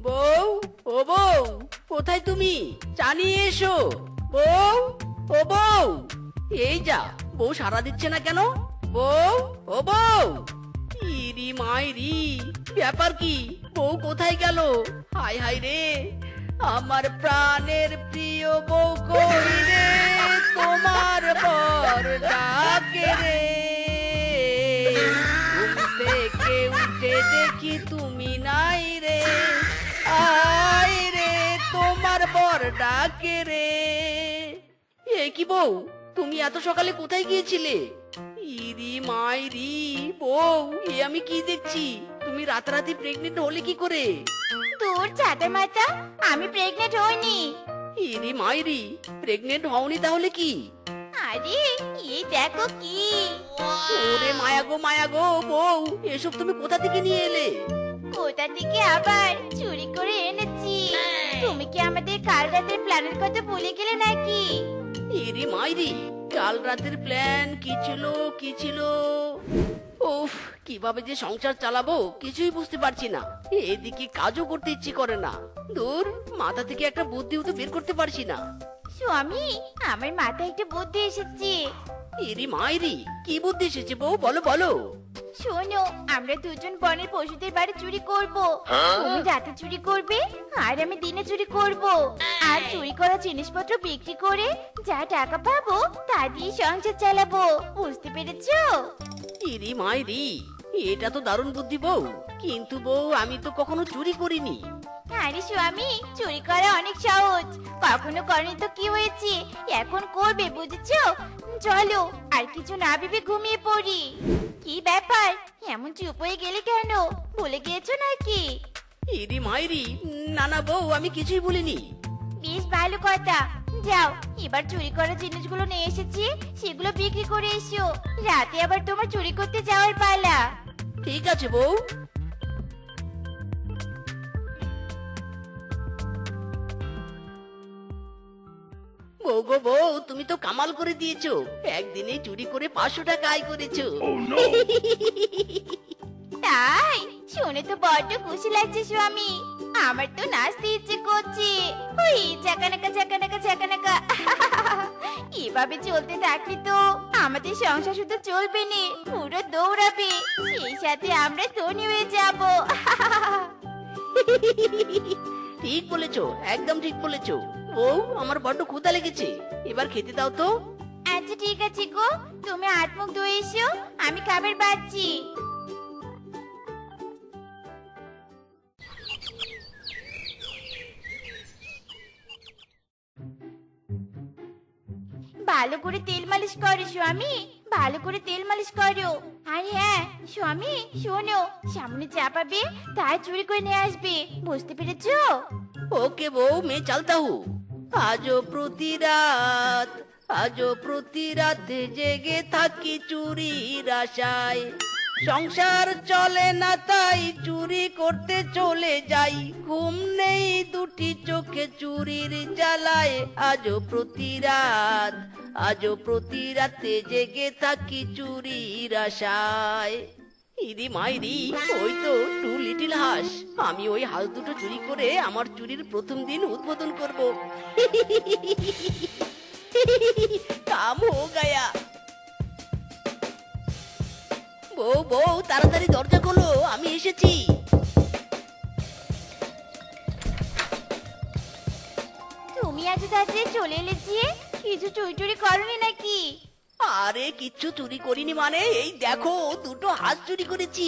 বউ, ও বউ, কোথায় তুমি? চা নিয়ে এসো। বউ, ও বউ। এই যা, বউ সাড়া দিচ্ছে না কেন? বউ, ও বউ। ইরি মাইরি, ব্যাপার কি? বউ কোথায় গেল? হায় হায় রে, আমার প্রাণের প্রিয় বউ কই রে? তোমার বর ডাকে রে। ঘুম থেকে উঠে দেখি তুমি নাই রে। আয় রে, তোমার বর ডাকে রে। এ কি বউ, তুমি এত সকালে কোথায় গিয়েছিলে? ইরি মাইরি, বউ, এ আমি কি দেখছি? তুমি রাতারাতি প্রেগনেন্ট হলে কি করে? তোর চাঁদের মাথা, আমি প্রেগনেন্ট হইনি। ইরি মাইরি, প্রেগনেন্ট হওনি তাহলে কি? আরে এই দেখো কি। ওরে মায়া গো বউ, এসব তুমি কোথা থেকে নিয়ে এলে? কোথা থেকে আবার চুরি করে এনেছি। তুমি কি আমাদের কাল রাতের প্ল্যানের কথা ভুলে গেলে নাকি? ইরি মাইরি, কাল রাতের প্ল্যান কি ছিল কি ছিল? উফ, কিভাবে যে সংসার চালাবো কিছুই বুঝতে পারছি না। এদিকে কাজও করতে ইচ্ছে করে না। দূর, মাথা থেকে একটা বুদ্ধি তো বের করতে পারছি না। স্বামী, আমার মাথায় একটা বুদ্ধি এসেছে। ইরি মাইরি, কি বুদ্ধি এসেছে বউ, বলো বলো। শোনো, আমরা দুজন বনের পশুদের বাড়ি চুরি করব। তুমি রাতে চুরি করবে আর আমি দিনে চুরি করব। আর চুরি করা জিনিসপত্র বিক্রি করে যা টাকা পাবো তা দিয়ে সংসার চালাবো। বুঝতে পেরেছো? ইরি মাইরি, এটা তো দারুণ বুদ্ধি বউ। কিন্তু বউ, আমি তো কখনো চুরি করিনি। আরে স্বামী, চুরি করা অনেক সহজ। কখনো করনি তো কি হয়েছে, এখন করবে, বুঝেছো? চলো, আর কিছু না ভেবে ঘুমিয়ে পড়ি। কি ব্যাপার, এমন চুপ হয়ে গেলে কেন? ভুলে গিয়েছো নাকি? ইরি মাইরি, না না বউ, আমি কিছুই বলিনি। বেশ ভালো কথা। যাও, এবার চুরি করা জিনিসগুলো নিয়ে এসেছি, সেগুলো বিক্রি করে এসো। রাতে আবার তোমার চুরি করতে যাওয়ার পালা। ঠিক আছে বউ। বউ গো বউ, তুমি তো কামাল করে দিয়েছো। একদিনে চুরি করে 500 টাকা আয় করেছো। তাই শুনে তো বড্ড খুশি লাগছে স্বামী। আমার তো নাচতে ইচ্ছে করছে। ওই চাকানাকা চাকানাকা চাকানাকা। এভাবে চলতে থাকলে তো আমাদের সংসার শুধু চলবে না, পুরো দৌড়াবে। সেই সাথে আমরা ধনী হয়ে যাব। ঠিক বলেছো, একদম ঠিক বলেছো। বউ, আমার বড্ড ক্ষুধা লেগেছে, এবার খেতে দাও তো। আচ্ছা ঠিক আছে গো, তুমি হাত মুখ ধুয়ে এসো, আমি খাবার বাড়ছি। ভালো করে তেল মালিশ করো স্বামী, ভালো করে তেল মালিশ করো। আর হ্যাঁ স্বামী, শোনো, সামনে চা পাবে তাই চুরি করে নিয়ে আসবে। বুঝতে পেরেছো? ওকে বউ, মে চলতা হু। আজও প্রতি রাতে জেগে থাকি চুরির আশায়। সংসার চলে না তাই চুরি করতে চলে যাই। ঘুম নেই দুটি চোখে চুরির জ্বালায়। আজও প্রতি রাতে জেগে থাকি চুরির আশায়। ইরি মাইরি, ওই তো 2 লিটল হাঁস। আমি ওই হাঁস দুটো চুরি করে আমার চুরির প্রথম দিন উদ্বোধন করব। কাম হো গয়া। বউ বউ, তাড়াতাড়ি দরজা খোলো, আমি এসেছি। তুমি আজ তাড়াতাড়ি চলে এলে যে, কিছু চুরি টুরি করনি নাকি? আরে কিচ্ছু চুরি করিনি মানে, এই দেখো 2টো হাঁস চুরি করেছি।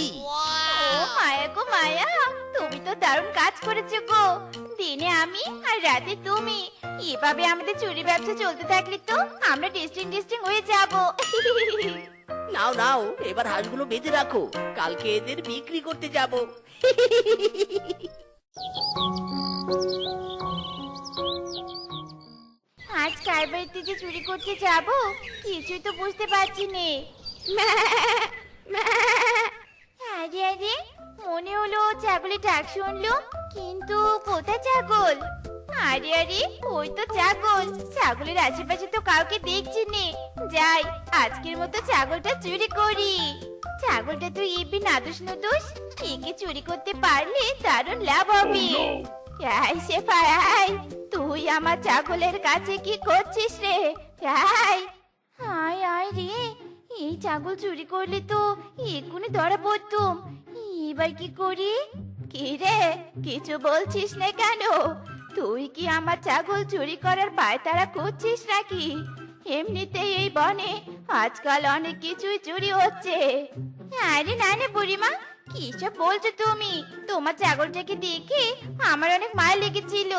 ও মায়া গো মায়া, তুমি তো দারুণ কাজ করেছো গো। দিনে আমি আর রাতে তুমি, এভাবে আমাদের চুরি ব্যবসা চলতে থাকলে তো আমরা ডিস্টিং হয়ে যাব। নাও নাও, এবার হাঁসগুলো বেঁধে রাখো, কালকে এদের বিক্রি করতে যাব। আজ কার বাড়িতে যে চুরি করতে যাব কিছুই তো বুঝতে পারছি নে। আরে আরে, মনে হলো ছাগলের ডাক শুনলো, কিন্তু কোথায় ছাগল? আরে আরে, ওই তো ছাগল। ছাগলের আশেপাশে তো কাউকে দেখছি নে। যাই, আজকের মতো ছাগলটা চুরি করি। ছাগলটা তো ইবি নাদুস নুদুস, একে চুরি করতে পারলে দারুণ লাভ হবে। এই শেফা, এই, তুই আমার ছাগলের কাছে কি করছিস রে? এই, আয় আয় রে, এই ছাগল চুরি করলে তো এক্ষুনি ধরা পড়তুম। এবার কি করি? কি রে, কিছু বলছিস না কেন? তুই কি আমার ছাগল চুরি করার পায়তারা করছিস নাকি? এমনিতেই এই বনে আজকাল অনেক কিছুই চুরি হচ্ছে। আরে না না বুড়িমা, কি সব বলছো তুমি? তোমার ছাগলটাকে দেখে আমার অনেক মায়া লেগেছিল,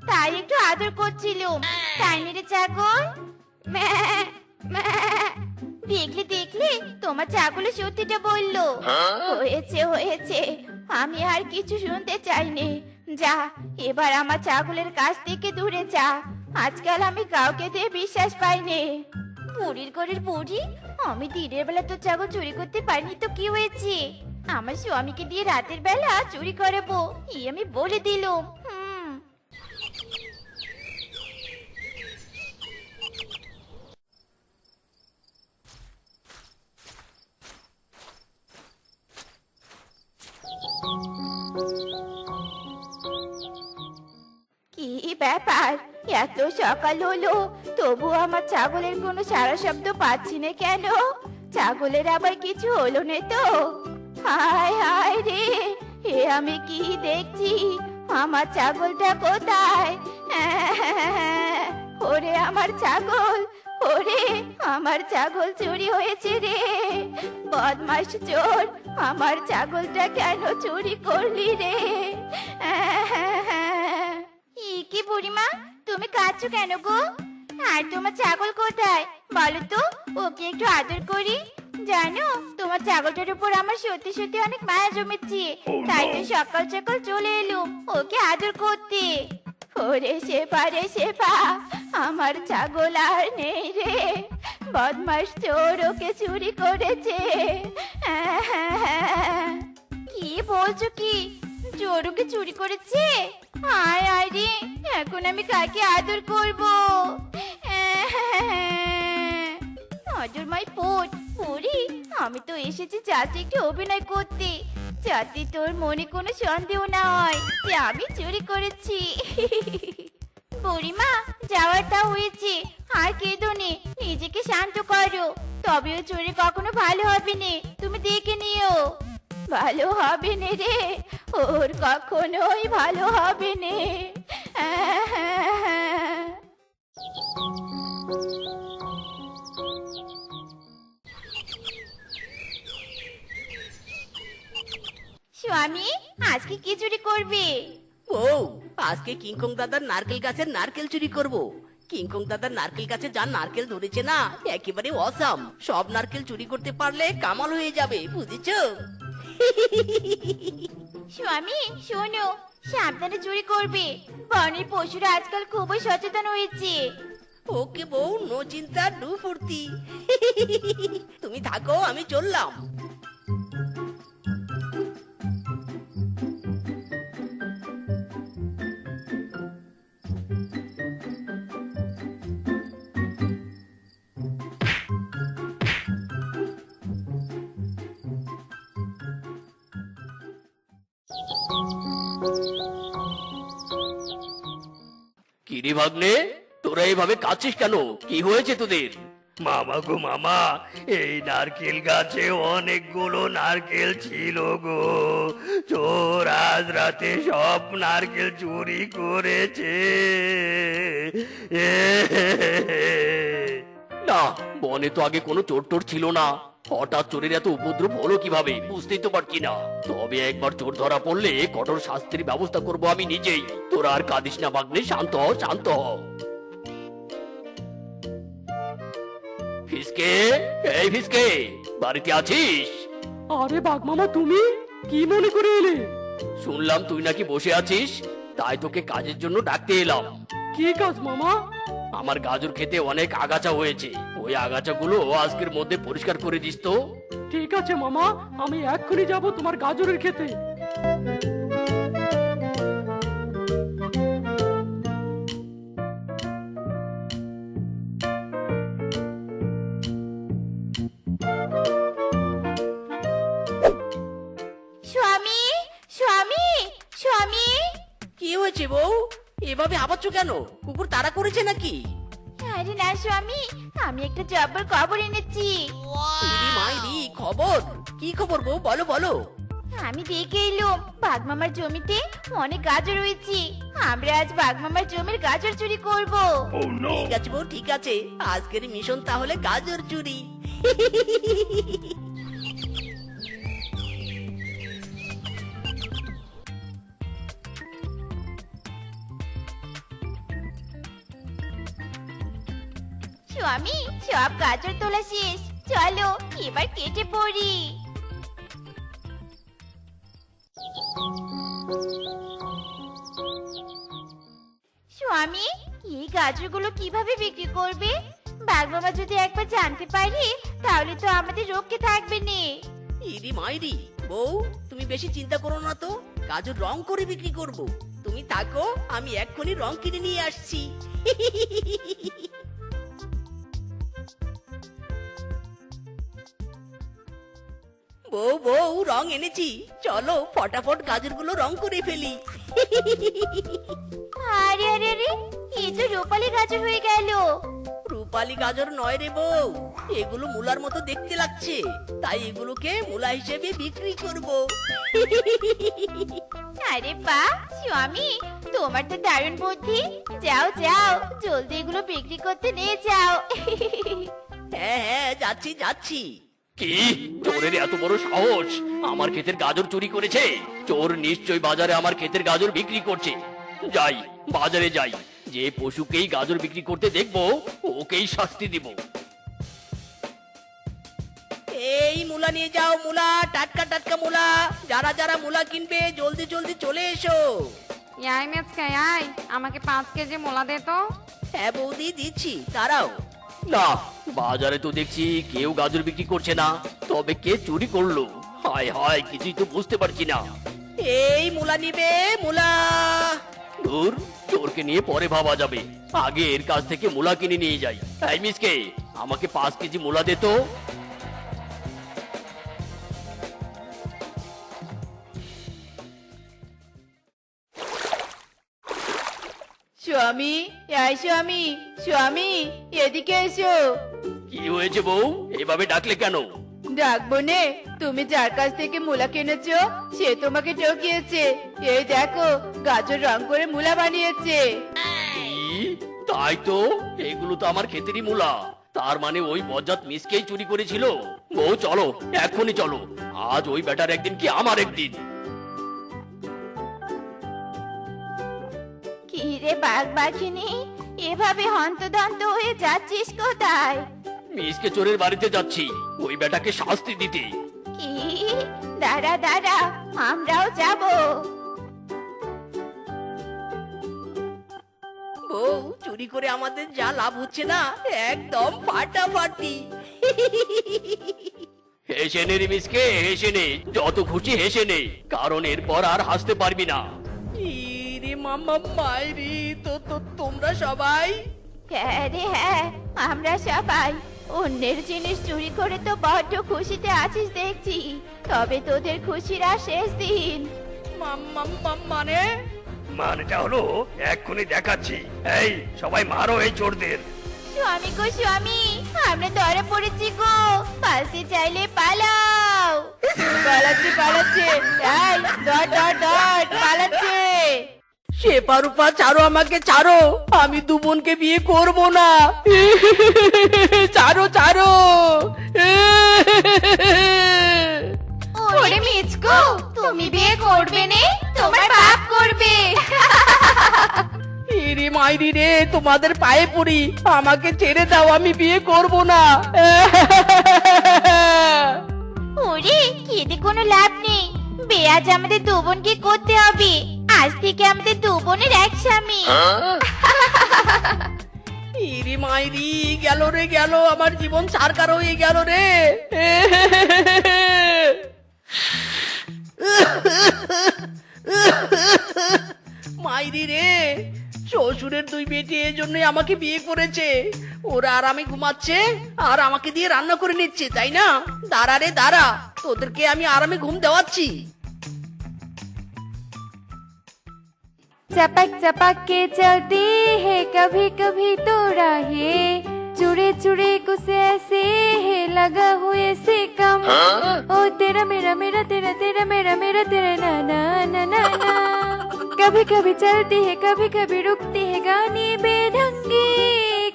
তাই একটু আদর করছিলাম। তাই না রে ছাগল? ম্যাঁ, ম্যাঁ। দেখলে দেখলে, তোমার ছাগল সত্যিটা বললো। হয়েছে হয়েছে, আমি আর কিছু শুনতে চাইনি। যা, এবার আমার ছাগলের কাছ থেকে দূরে যা। আজকাল আমি কাউকে দিয়ে বিশ্বাস পাইনি। বুড়ির ঘরের বুড়ি, আমি দিনের বেলা তো ছাগল চুরি করতে পারিনি তো কি হয়েছে? আমার স্বামীকে দিয়ে রাতের বেলা চুরি করাবো, এই আমি বলে দিলুম। কি ব্যাপার, এত সকাল হলো তবু আমার ছাগলের কোনো সারা শব্দ পাচ্ছি না কেন? ছাগলের আবার কিছু হলো না তো? হায় হায় রে, এ আমি কি দেখছি? আমার ছাগলটা কোথায়? ওরে আমার ছাগল, ওরে আমার ছাগল চুরি হয়েছে রে। বদমাশ চোর, আমার ছাগলটা কেন চুরি করলি রে? কি বুড়িমা, তুমি কাঁদছো কেন গো? আর তোমার ছাগল কোথায় বলো তো, ওকে একটু আদর করি। জানো, তোমার ছাগলটার উপর আমার সত্যি সত্যি অনেক মায়া জমেছে, তাই তো সকাল সকাল চলে এলুম ওকে আদর করতে। ওরে শেফা রে শেফা, আমার ছাগল আর নেই রে। বদমাস চোর ওকে চুরি করেছে। কি বলছো কি? চোর ওকে চুরি করেছে? আয় আয় রে, এখন আমি কাকে আদর করবো? অজরমাই পোট পুরি, আমি তো এসেছি যাতে একটু অভিনয় করতে, যাতে তোর মনে কোনো সন্দেহ না হয় যে আমি চুরি করেছি। বুড়িমা, যাওয়াটা হয়েছে, আর কেঁদো নে, নিজেকে শান্ত করো। তবেও চুরি কখনো ভালো হবে না, তুমি দেখে নিও। ভালো হবে না রে, ওর কখনোই ভালো হবে না। স্বামী, আজকে কি চুরি করবে? ও, আজকে কিংকং দাদার নারকেল গাছের নারকেল চুরি করব। কিংকং দাদার নারকেল গাছে যা নারকেল ধরেছে না, একেবারে অসাম। সব নারকেল চুরি করতে পারলে কামাল হয়ে যাবে, বুঝেছো? স্বামী শোনো, সাবধানে চুরি করবে। বনের পশুরা আজকাল খুবই সচেতন হয়েছে। ওকে বউ, নো চিন্তা ডু ফুর্তি। তুমি থাকো, আমি চললাম। কিরে ভাগ্নে, তোরা এইভাবে কাঁদছিস কেন? কি হয়েছে তোদের? মামা গো মামা, এই নারকেল গাছে অনেকগুলো নারকেল ছিল গো। চোর আজ রাতে সব নারকেল চুরি করেছে। না, বনে তো আগে কোনো চোর টোর ছিল না, হঠাৎ চোরের এত উপদ্রব হলো কিভাবে বুঝতেই তো পারছি না। তবে একবার চোর ধরা পড়লে কঠোর শাস্তির ব্যবস্থা করব আমি নিজেই। তোরা আর কাঁদিস না ভাগ্নে, শান্ত হ শান্ত হ। ফিসকে, এই ফিসকে, বাড়িতে আছিস? আরে বাঘমামা, তুমি কি মনে করে এলে? শুনলাম তুই নাকি বসে আছিস, তাই তোকে কাজের জন্য ডাকতে এলাম। কি কাজ মামা? আমার গাজর খেতে অনেক আগাছা হয়েছে, ওই আগাছাগুলো আজকের মধ্যে পরিষ্কার করে দিস তো। ঠিক আছে মামা, আমি এক্ষুনি যাব তোমার গাজরের খেতে। এভাবে হাঁপাচ্ছ কেন? কুকুর তাড়া করেছে নাকি? আরে না স্বামী, আমি একটা জব্বর খবর এনেছি। ইরি মাইরি, খবর? কি খবর বউ, বলো বলো। আমি দেখে এলাম বাঘমামার জমিতে অনেক গাজর রয়েছে। আমরা আজ বাঘমামার জমির গাজর চুরি করব। ঠিক আছে বউ, ঠিক আছে, আজকের মিশন তাহলে গাজর চুরি। স্বামী, সব গাজর তোলা শেষ, চলো এবার কেটে পড়ি। স্বামী, এই গাজরগুলো কিভাবে বিক্রি করবে? বাঘমামা যদি একবার জানতে পারি তাহলে তো আমাদের রক্ষে থাকবে না। ইরি মাইরি, বউ তুমি বেশি চিন্তা করো না তো, গাজর রং করে বিক্রি করব। তুমি থাকো, আমি এক্ষুনি রং কিনে নিয়ে আসছি। বউ বউ, রং এনেছি, চলো ফটাফট গাজরগুলো রং করে ফেলি। আরে আরে আরে, এই তো রূপালি গাজর হয়ে গেল। রূপালি গাজর নয় রে বউ, এগুলো মূলার মতো দেখতে লাগছে, তাই এগুলোকে মূলা হিসেবে বিক্রি করব। আরে বাহ স্বামী, তোমার তো দারুণ বুদ্ধি। যাও যাও, জলদি এগুলো বিক্রি করতে নিয়ে যাও। হ্যাঁ হ্যাঁ, যাচ্ছি যাচ্ছি। কি, চোরের এত বড় সাহস আমার ক্ষেতের গাজর চুরি করেছে? চোর নিশ্চয়ই বাজারে আমার ক্ষেতের গাজর বিক্রি করছে। যাই, বাজারে যাই, যে পশুকেই গাজর বিক্রি করতে দেখবো ওকেই শাস্তি দিব। এই মূলা নিয়ে যাও, মূলা, টাটকা টাটকা মূলা। যারা যারা মূলা কিনবে জলদি জলদি চলে এসো। ইয়াই মেচকা ইয়াই, আমাকে 5 কেজি মোলা দে তো। হ্যাঁ বৌদি, দিচ্ছি, দাঁড়াও। না, বাজারে তো দেখছি কেউ গাজর বিক্রি করছে না, তবে কে চুরি করলো? হায় হায়, কিছুই তো বুঝতে পারছি না। এই মূলা নিবে, মূলা। ধুর, চোরকে নিয়ে পরে ভাবা যাবে, আগে এর কাছ থেকে মূলা কিনে নিয়ে যাই। এই মিসকে, আমাকে 5 কেজি মূলা দে তো। স্বামী, এই স্বামী, স্বামী এদিকে এসো। কি হয়েছে বউ, এভাবে ডাকলে কেন? ডাকবো নে, তুমি যার কাছ থেকে মূলা কিনেছো সে তোমাকে ঠকিয়েছে। এই দেখো, গাজর রং করে মূলা বানিয়েছে। কি? তাই তো, এগুলো তো আমার ক্ষেতেরই মূলা। তার মানে ওই বজ্জাত মিসকেই চুরি করেছিল। বউ চলো, এক্ষুনি চলো, আজ ওই বেটার একদিন কি আমার একদিন। কি রে বাঘ বাঘিনী, এভাবে হন্তদন্ত হয়ে যাচ্ছিস কোথায়? মিসকে চোরের বাড়িতে যাচ্ছি, ওই বেটাকে শাস্তি দিতে। কি? দাঁড়া দাঁড়া, আমরাও যাবো। বউ, চুরি করে আমাদের যা লাভ হচ্ছে না, একদম ফাটাফাটি। হেসে নে রে মিসকে, হেসে নে, যত খুশি হেসে নে, কারণ এরপর আর হাসতে পারবি না। ইরে মামা মাইরি, তো তো তোমরা সবাই? হ্যাঁ রে হ্যাঁ, আমরা সবাই অন্যের জিনিস চুরি করে তো বড্ড খুশিতে আছিস দেখছি। তবে তোদের খুশির আর শেষ দিন। মানে? মানেটা হলো এক্ষুনি দেখাচ্ছি। এই সবাই মারো এই চোরদের। স্বামী গো স্বামী, আমরা ধরা পড়েছি গো, পালাতে চাইলে পালাও। পালাচ্ছে পালাচ্ছে, এই ডট ডট ডট পালাচ্ছে। শেপা রূপা, ছাড়ো আমাকে, ছাড়ো, আমি দু বোনকে বিয়ে করব না। ছাড়ো ছাড়ো। ওরে মিচকো, তুমি বিয়ে করবে নে, তোমার বাপ করবে। ইরে মাইরি রে, তোমাদের পায়ে পড়ি, আমাকে ছেড়ে দাও, আমি বিয়ে করব না। ওরে, কেঁদে কোনো লাভ নেই, বিয়ে আজ আমাদের দু বোনকে করতে হবে। আজ থেকে আমাদের দু বোনের এক স্বামী। ইরে মাইরি, গেল রে গেল, আমার জীবন ছারকার হয়ে গেল রে। মাইরি রে, শ্বশুরের দুই বেটি এই জন্যই আমাকে বিয়ে করেছে। ওরা আরামে ঘুমাচ্ছে আর আমাকে দিয়ে রান্না করে নিচ্ছে, তাই না? দাঁড়া রে দাঁড়া, তোদেরকে আমি আরামে ঘুম দেওয়াচ্ছি। चपक चपक के चलती है कभी कभी तो राहे चुड़े चुड़े कुछ ऐसे है लगा हुए से कम ओ तेरा मेरा मेरा तेरा तेरा मेरा मेरा तेरा ना ना ना ना ना कभी कभी चलती है कभी कभी रुकती है गाने बेढंगे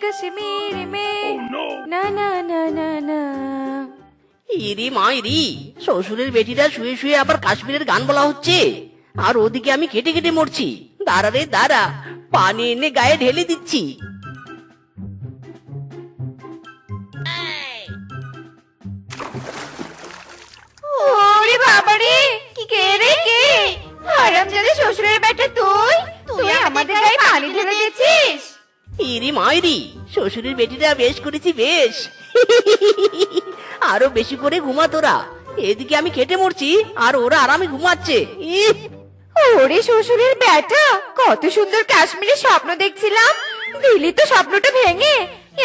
कश्मीर में ना ना ना ना ना ইরি মা ইরি, শ্বশুরের বেটিরা শুয়ে শুয়ে আবার কাশ্মীরের গান বলা হচ্ছে, আর ওদিকে আমি কেটে কেটে মরছি। দাঁড়া রে দাঁড়া, পানি এনে গায়ে ঢেলে দিচ্ছি। ওরে বাবা রে কি কে রে কে হারামজাদা শ্বশুরের বেটা তুই তুই আমাদের গায়ে পানি ঢেলে দিয়েছিস ইরি মা ইরি, শ্বশুরের বেটিরা বেশ করেছি বেশ। আরো বেশি করে ঘুমা তোরা, এদিকে আমি কেটে মরছি আর ওরা আরামে ঘুমাচ্ছে। ইহ, ওরে শ্বশুরের বেটা কত সুন্দর কাশ্মীরের স্বপ্ন দেখছিলাম দিলি তো স্বপ্নটা ভেঙে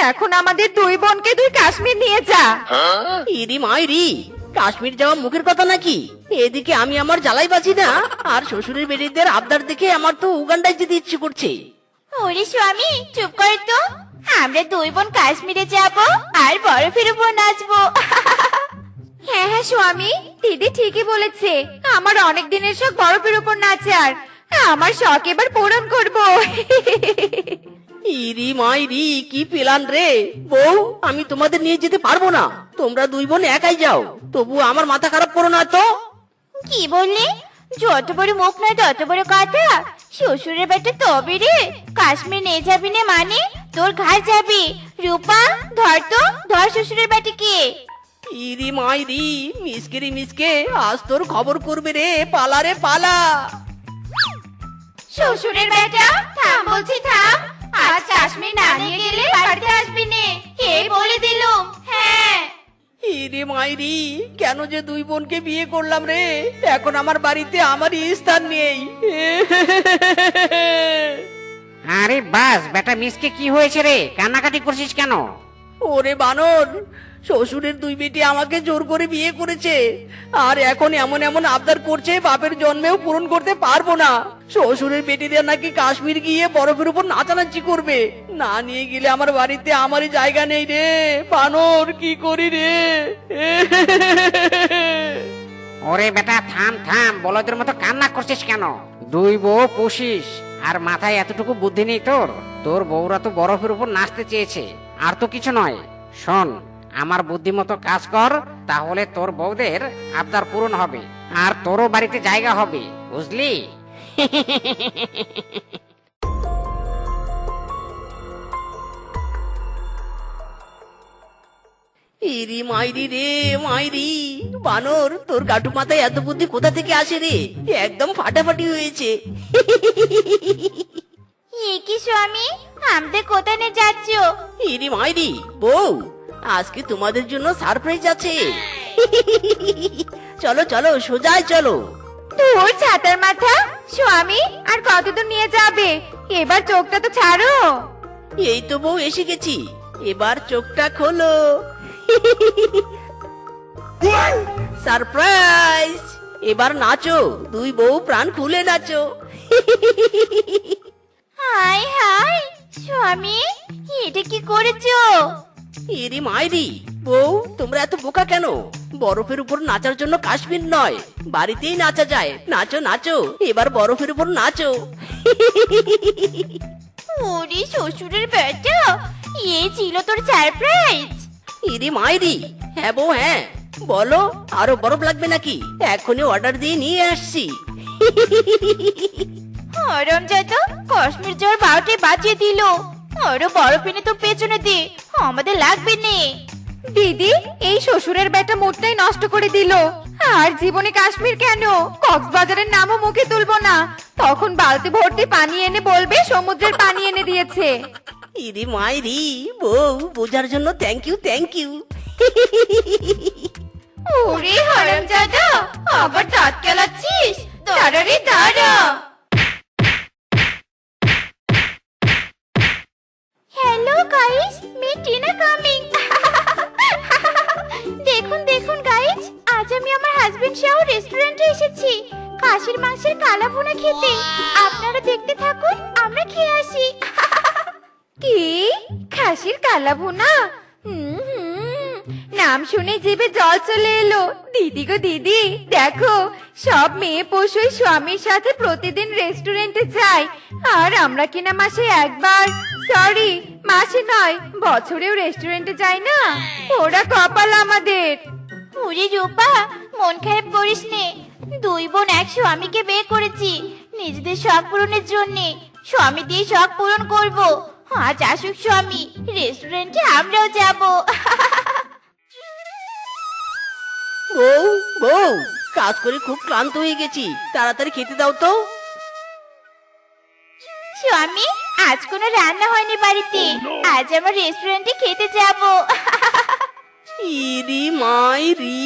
এখন আমাদের দুই বোনকে তুই কাশ্মীর নিয়ে যা ইরি মাইরি, কাশ্মীর যাওয়া মুখের কথা নাকি? এদিকে আমি আমার জ্বালাই বাঁচি না, আর শ্বশুরের বেটিদের আবদার দেখে আমার তো উগান্ডায় যেতে ইচ্ছে করছে। ওরে স্বামী চুপ কর তো আমরা দুই বোন কাশ্মীরে যাব আর বরফের উপর নাচবো হ্যাঁ হ্যাঁ স্বামী দিদি ঠিকই বলেছে আমার অনেক দিনের শখ বরফের উপর নাচার আমার শখ এবার পূরণ করব ইরি মাইরি, কি প্ল্যান রে বউ! আমি তোমাদের নিয়ে যেতে পারবো না, তোমরা দুই বোন একাই যাও। তবু আমার মাথা খারাপ করো না তো। কি বললি? যত বড় মুখ নয় তত বড় কথা। শ্বশুরের বেটা তবে রে কাশ্মীর নিয়ে যাবি না মানে তোর ঘাড় যাবি। রূপা ধর তো ধর শ্বশুরের বেটাকে। ইরি মাইরি, মিসকে রে মিসকে, আজ তোর খবর করবে রে, পালা রে পালা। শ্বশুরের বেটা থাম বলছি থাম, আজ কাশ্মীর না নিয়ে গেলে বাড়িতে আসবি নে এই বলে দিলুম। হ্যাঁ ইরি মাইরি, কেন যে দুই বোনকে বিয়ে করলাম রে, এখন আমার বাড়িতে আমারই স্থান নেই। আরে বাস বেটা মিসকে কি হয়েছে রে, কান্নাকাটি করছিস কেন? ওরে বানর, শ্বশুরের দুই বেটি আমাকে জোর করে বিয়ে করেছে, আর এখন এমন এমন আবদার করছে বাপের জন্মেও পূরণ করতে পারবো না। শ্বশুরের বেটিদের নাকি কাশ্মীর গিয়ে বরফের উপর নাচানাচি করবে, না নিয়ে গেলে আমার বাড়িতে আমারই জায়গা নেই রে। বানর, কি করি রে? ওরে বেটা থাম থাম, বলদের মতো কান্না করছিস কেন? দুই বউ পুষিস আর মাথায় এতটুকু বুদ্ধি নেই তোর? তোর বউরা তো বরফের উপর নাচতে চেয়েছে, আর তো কিছু নয়। শোন, আমার বুদ্ধি মতো কাজ কর, তাহলে তোর বউদের আবদার পূরণ হবে আর তোরও বাড়িতে জায়গা হবে, বুঝলি? ইরি মাইরি রে মাইরি, বানর, তোর গাটু মাথায় এত বুদ্ধি কোথা থেকে আসে রে? একদম ফাটাফাটি হয়েছে। কি স্বামী আমাদের কোথায় নিয়ে যাচ্ছ? ইরি মাইরি বউ, আজকে তোমাদের জন্য সারপ্রাইজ আছে। চলো চলো, সোজাই চলো। তোর ছাতার মাথা স্বামী, আর কতদূর নিয়ে যাবে? এবার চোখটা তো ছাড়ো। এই তো বউ এসে গেছি, এবার চোখটা খোলো। সারপ্রাইজ! এবার নাচো, দুই বউ প্রাণ খুলে নাচো। হাই হাই স্বামী, এটা কি করেছো? ইরি মাইরি বউ, তোমরা এত বোকা কেন? বরফের উপর নাচার জন্য কাশ্মীর নয়, বাড়িতেই নাচা যায়। নাচো নাচো, এবার বরফের উপর নাচো। ওরে শ্বশুরের বেটা, এই ছিল তোর সারপ্রাইজ? ইরি মাইরি, হ্যাঁ বউ হ্যাঁ, বলো আরো বরফ লাগবে নাকি? এখনই অর্ডার দিয়ে নিয়ে আসছি। হারামজাদা, কাশ্মীর যাওয়ার 12টায় বাজিয়ে দিল। আরো বরফ এনে তোর পেছনে দে, আমাদের লাগবে নে। দিদি, এই শ্বশুরের বেটা মুডটাই নষ্ট করে দিল। আর জীবনে কাশ্মীর কেন, কক্সবাজারের নামও মুখে তুলবো না। তখন বালতি ভর্তি পানি এনে বলবে সমুদ্রের পানি এনে দিয়েছে। ইরি মাইরি বউ, বোঝার জন্য থ্যাংক ইউ থ্যাংক ইউ। ওরে হারামজাদা, আবার দাঁত কেলাচ্ছিস? দাঁড়া রে দাঁড়া। Hello guys, me Tina coming. দেখুন দেখুন গাইস, আজ আমি আমার হাজবেন্ড সহ রেস্টুরেন্টে এসেছি। খাসির মাংসের কালা ভুনা খেতে। আপনারা দেখতে থাকুন, আমরা খেয়ে আসি। কি খাসির কালা ভুনা? নাম শুনে জিভে জল চলে এলো। দিদি গো দিদি, দেখো সব মেয়ে পশুই স্বামীর সাথে প্রতিদিন রেস্টুরেন্টে যায়, আর আমরা কিনা মাসে একবার, সরি মাসে নয় বছরেও রেস্টুরেন্টে যাই না। ওরা কপাল আমাদের। ওরে রূপা, মন খারাপ করিস নে। দুই বোন এক স্বামীকে বিয়ে করেছি নিজেদের শখ পূরণের জন্য। স্বামী দিয়ে শখ পূরণ করব। আজ আসুক স্বামী, রেস্টুরেন্টে আমরাও যাব। বউ বউ, কাজ করে খুব ক্লান্ত হয়ে গেছি, তাড়াতাড়ি খেতে দাও তো। স্বামী, আজ কোনো রান্না হয়নি বাড়িতে, আজ আমার রেস্টুরেন্টে খেতে যাব। ইরি মাইরি,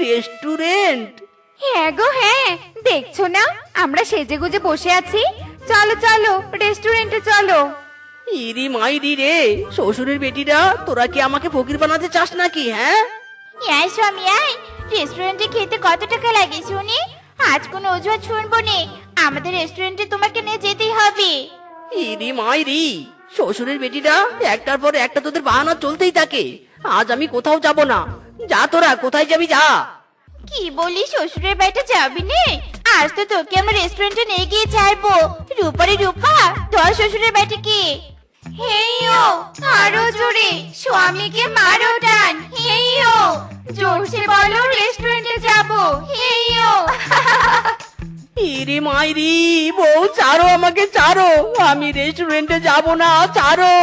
রেস্টুরেন্ট? হ্যাঁ গো হ্যাঁ, দেখছো না আমরা সেজেগুজে বসে আছি। চলো চলো রেস্টুরেন্টে চলো। ইরি মাইরি রে, শ্বশুরের বেটিরা, তোরা কি আমাকে ফকির বানাতে চাস নাকি? হ্যাঁ আয় স্বামী আয়, রেস্টুরেন্টে খেতে কত টাকা লাগে শুনি? আজ কোনো অজুহাত শুনবো নে, আমাদের রেস্টুরেন্টে তোমাকে নিয়ে যেতেই হবে। ইরি মাইরি, শ্বশুরের বেটিরা একটার পর একটা তোদের বাহানা চলতেই থাকে। আজ আমি কোথাও যাব না। যা তোরা, কোথায় যাবি যা। কি বলি, শ্বশুরের বাড়িতে যাবি নে? আজ তো তোকে আমরা রেস্টুরেন্টে নিয়ে গিয়ে ছাড়বো। রূপারে রূপা, তোর শ্বশুরের বাড়িতে কি? হেইও, আরো জোরে, স্বামীকে মারো টান। হেইও, জোরসে বলো রেস্টুরেন্টে যাবো। হেইও। ইরি মাইরি, বউ ছাড়ো আমাকে, ছাড়ো, আমি রেস্টুরেন্টে যাব না, ছাড়ো।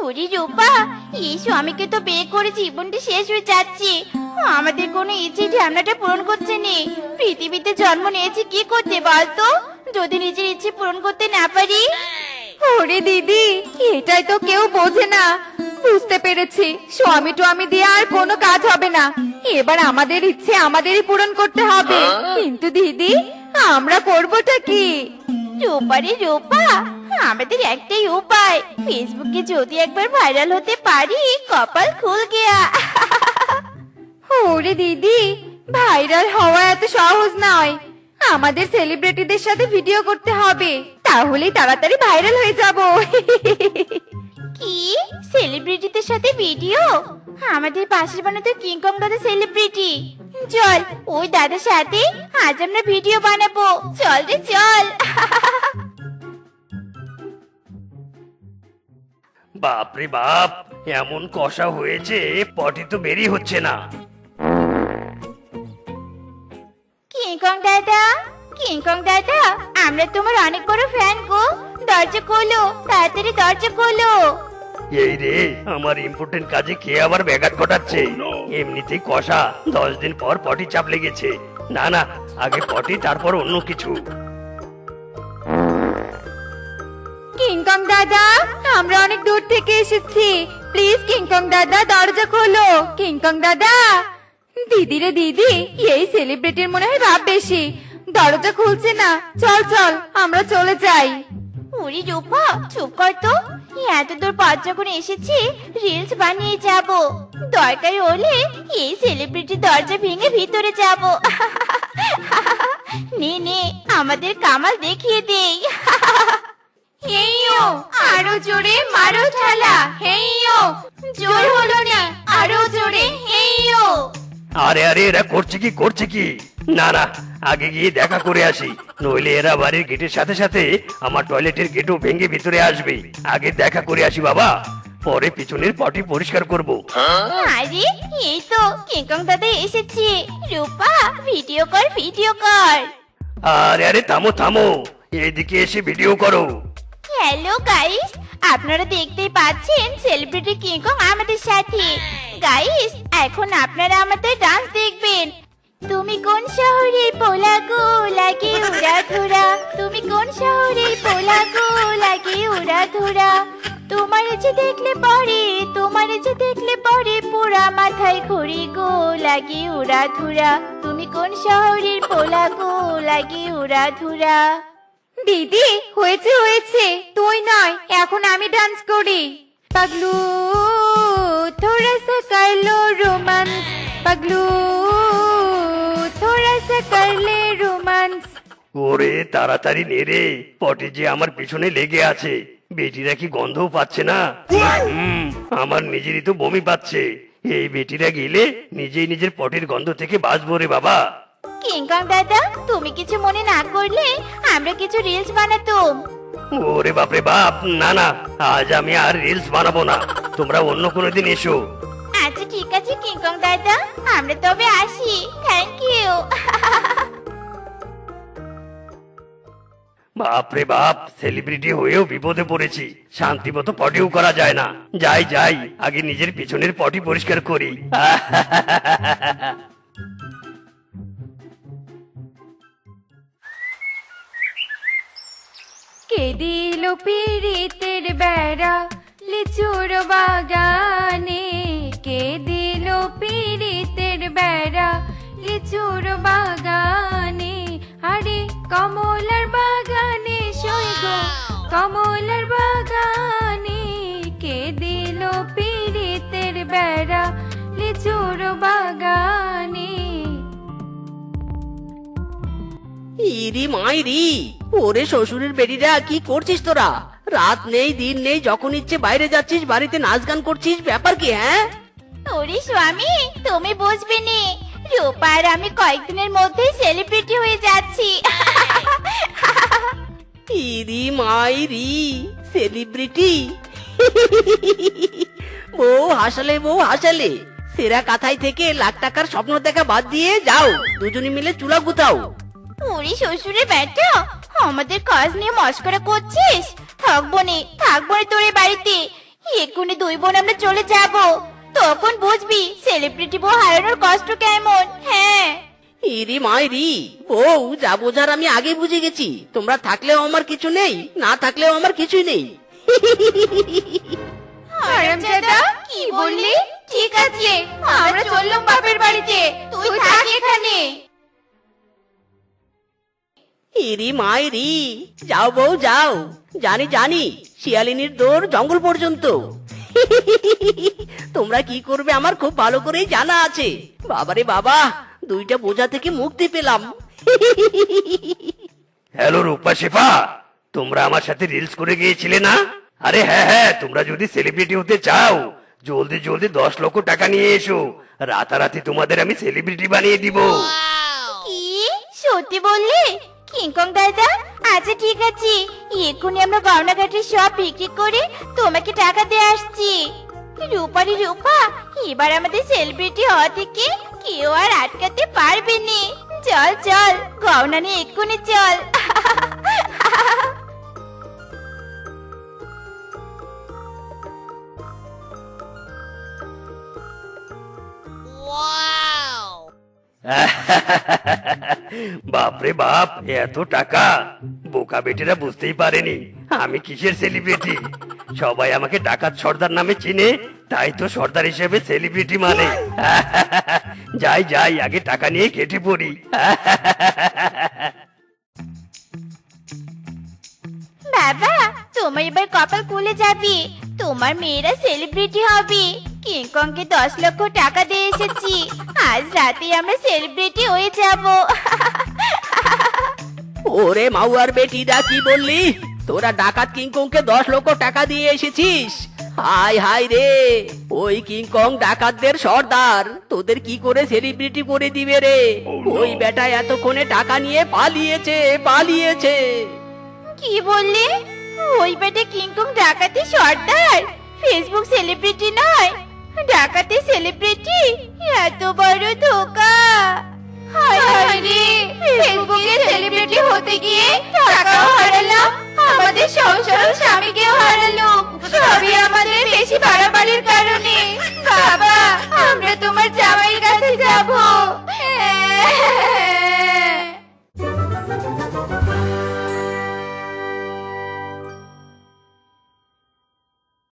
ওরে রূপা, এই স্বামীকে তো বিয়ে করে জীবনটা শেষ হয়ে যাচ্ছে। আমাদের কোনো ইচ্ছে ঢ্যামনাটা পূরণ করছে নে। পৃথিবীতে জন্ম নিয়েছি কি করতে বলতো, যদি নিজের ইচ্ছে পূরণ করতে না পারি? ওরে দিদি, এটাই তো কেউ বোঝে না। বুঝতে পেরেছি, স্বামী টুয়ামি দিয়ে আর কোনো কাজ হবে না। এবার আমাদের ইচ্ছে আমাদেরই পূরণ করতে হবে। কিন্তু দিদি, আমরা করবোটা কি? রূপারে রূপা, আমাদের একটাই উপায়, ফেসবুকে যদি একবার ভাইরাল হতে পারি, কপাল খুল গিয়া। ওরে দিদি, ভাইরাল হওয়া এত সহজ নয়। আমাদের সেলিব্রিটিদের সাথে ভিডিও করতে হবে, তাহলেই তাড়াতাড়ি ভাইরাল হয়ে যাব। কি সেলিব্রিটিদের সাথে ভিডিও? আমাদের পাশের বাড়ি তো কিংকং দাদা সেলিব্রিটি। চল ওই দাদার সাথে আজ আমরা ভিডিও বানাবো। চল রে চল। বাপরে বাপ, এমন কষা হয়েছে পটি তো বেরিয়ে হচ্ছে না। কিংকং দাদা, কিংকং দাদা, আমরা তোমার অনেক বড় ফ্যান গো। দরজা খোলো, তাড়াতাড়ি দরজা খোলো। এই রে, আমার ইম্পর্টেন্ট কাজে কে আবার ব্যাঘাত ঘটাচ্ছে? এমনিতেই কষা, 10 দিন পর পটি চাপ লেগেছে। না না, আগে পটি তারপর অন্য কিছু। কিংকং দাদা, আমরা অনেক দূর থেকে এসেছি, প্লিজ কিংকং দাদা দরজা খোলো। কিংকং দাদা। দিদি রে দিদি, এই সেলিব্রিটির মনে হয় ভাব বেশি, দরজা খুলছে না। চল চল, আমরা চলে যাই। ওরে রূপা, চুপ কর তো। এত দূর পথ যখন এসেছি, রিলস বানিয়ে যাব। দরকার হলে এই সেলিব্রিটির দরজা ভেঙে ভিতরে যাব। নে নে, আমাদের কামাল দেখিয়ে দেই। হেইও, আরো জোরে মারো ঠালা। হেইও, জোর হলো না, আরো জোরে। হেইও। আরে আরে, এরা করছে কি করছে কি? না না, আগে গিয়ে দেখা করে আসি, নইলে এরা বাড়ির গেটের সাথে সাথে আমার টয়লেটের গেটও ভেঙে ভিতরে আসবে। আগে দেখা করে আসি বাবা, পরে পিছনের পটি পরিষ্কার করব। আরে এই তো কিংকং দাদা এসেছে। রূপা, ভিডিও কর ভিডিও কর। আরে আরে, থামো থামো, এইদিকে এসে ভিডিও করো। হ্যালো গাইস, আপনারা দেখতেই পাচ্ছেন সেলিব্রিটি কিংকং আমাদের সাথে। গাইস, এখন আপনারা আমাদের ডান্স দেখবেন। তুমি কোন শহরের পোলা গো, লাগে উড়া ধরা। তুমি কোন শহরের পোলা গো, লাগে উড়া ধরা। তোমার যে দেখলে পরে, তোমার যে দেখলে পরে পুরা মাথা কোথায় ঘুরি গো লাগে উড়া ধুরা, তুমি কোন শহরের পোলা গো লাগে উড়া ধুরা। দিদি হয়েছে হয়েছে, তুই নয়, এখন আমি ডান্স করি। পাগলু থোড়া সা কর লো রোমান্স, পাগলু থোড়া সা কর লে রোমান্স। ওরে তাড়াতাড়ি নে রে, পটি যে আমার পিছনে লেগে আছে। বেটিরা কি গন্ধও পাচ্ছে না? আমার নিজেরই তো বমি পাচ্ছে। এই বেটিরা গেলে নিজেই নিজের পটির গন্ধ থেকে বাঁচবো রে বাবা। কিংকং দাদা, তুমি কিছু মনে না করলে আমরা কিছু রিলস বানাতাম। ওরে বাপরে বাপ, না না, আজ আমি আর রিলস বানাবো না। তোমরা অন্য কোনো দিন এসো। আচ্ছা ঠিক আছে কিংকং দাদা, আমরা তবে আসি। Thank you. বাপরে বাপ, সেলিব্রিটি হয়েও বিপদে পড়েছি। শান্তি মতো পটিও করা যায় না। যাই যাই, আগে নিজের পিছনের পটি পরিষ্কার করি। কে দিল পীড়িতের বেড়া লিচুর বাগানে, কে দিল পীড়িতের বেড়া লিচুর বাগানে। আরে কমলার বাগানে সৈগ, কমলার বাগানে, কে দিল পীড়িতের বেড়া লিচুর বাগানে। ইরি মাইরি, ওরে শ্বশুরের বেটিরা, কি করছিস তোরা? রাত নেই দিন নেই, যখন ইচ্ছে বাইরে যাচ্ছিস, বাড়িতে নাচ গান করছিস, ব্যাপার কি? হ্যাঁ ওরে স্বামী, তুমি বুঝবে নি, রূপা আর আমি কয়েকদিনের মধ্যেই সেলিব্রিটি হয়ে যাচ্ছি। ইরি মাইরি, সেলিব্রিটি? বউ হাসালে, বউ হাসালে। সেরা কাথায় থেকে লাখ টাকার স্বপ্ন দেখা বাদ দিয়ে যাও, দুজনে মিলে চুলা গুতাও। ওরে শ্বশুরের বেটা, আমাদের কাজ নিয়ে মস্করা করছিস? থাকবো নে তোর এই বাড়িতে। এক্ষুনি দুই বোন আমরা চলে যাব, তখন বুঝবি সেলিব্রিটি বউ হারানোর কষ্ট কেমন। হ্যাঁ ইরি মাইরি, বউ যা বোঝার আমি আগে বুঝে গেছি। তোমরা থাকলেও আমার কিছু নেই, না থাকলেও আমার কিছুই নেই। হারামজাদা, কি বললি? ঠিক আছে, আমরা চললাম বাপের বাড়িতে, তুই থাক এখানে। ইরি মাইরি, যাও বউ যাও। জানি জানি, শিয়ালিনীর দৌড় জঙ্গল পর্যন্ত। তোমরা কি করবে আমার খুব ভালো করেই জানা আছে। বাবারে বাবা, দুইটা বোঝা থেকে মুক্তি পেলাম। হ্যালো রূপা শেফা, তোমরা আমার সাথে রিলস করে গিয়েছিলে না? আরে হ্যাঁ হ্যাঁ, তোমরা যদি সেলিব্রিটি হতে চাও, জলদি জলদি 10 লক্ষ টাকা নিয়ে এসো। রাতারাতি তোমাদের আমি সেলিব্রিটি বানিয়ে দিব। কি সত্যি বললি কিংকং দাদা? আচ্ছা ঠিক আছে, এক্ষুনি আমরা গয়নাঘাটের সব বিক্রি করে তোমাকে টাকা দিয়ে আসছি। রূপারি রূপা, এবার আমাদের সেলিব্রিটি হওয়া থেকে কেউ আর আটকাতে পারবে না। চল চল, গয়না নিয়ে এক্ষুনি চল। বাপরে বাপ, এত টাকা! বোকা বেটিরা বুঝতেই পারেনি আমি কিসের সেলিব্রিটি। সবাই আমাকে ডাকাত সর্দার নামে চিনে, তাই তো সর্দার হিসেবে সেলিব্রিটি মানে। যাই যাই, আগে টাকা নিয়ে কেটে পড়ি। বাবা, তোমার এবার কপাল খুলে যাবে, তোমার মেয়েরা সেলিব্রিটি হবে। কিংকংকে 10 লক্ষ টাকা দিয়ে এসেছি, আজ রাতে আমরা সেলিব্রিটি হয়ে যাব। ওরে মাউয়ার বেটিরা, কি বললি? তোরা ডাকাত কিংকংকে 10 লক্ষ টাকা দিয়ে এসেছিস? হায় হায় রে, ওই কিংকং ডাকাতদের সর্দার, তোদের কি করে সেলিব্রিটি করে দিবে রে? ওই বেটা এতক্ষণে টাকা নিয়ে পালিয়েছে পালিয়েছে। কি বললি? ওই বেটে কিংকং ডাকাতি সর্দার, ফেসবুক সেলিব্রিটি নয়, ডাকাতি সেলিব্রিটি? এত বড় ধোকা! হায় হায় রে, ফেসবুকে সেলিব্রিটি হতে গিয়ে টাকাও হারালাম, আমাদের সংসার স্বামীকেও হারালাম, সবই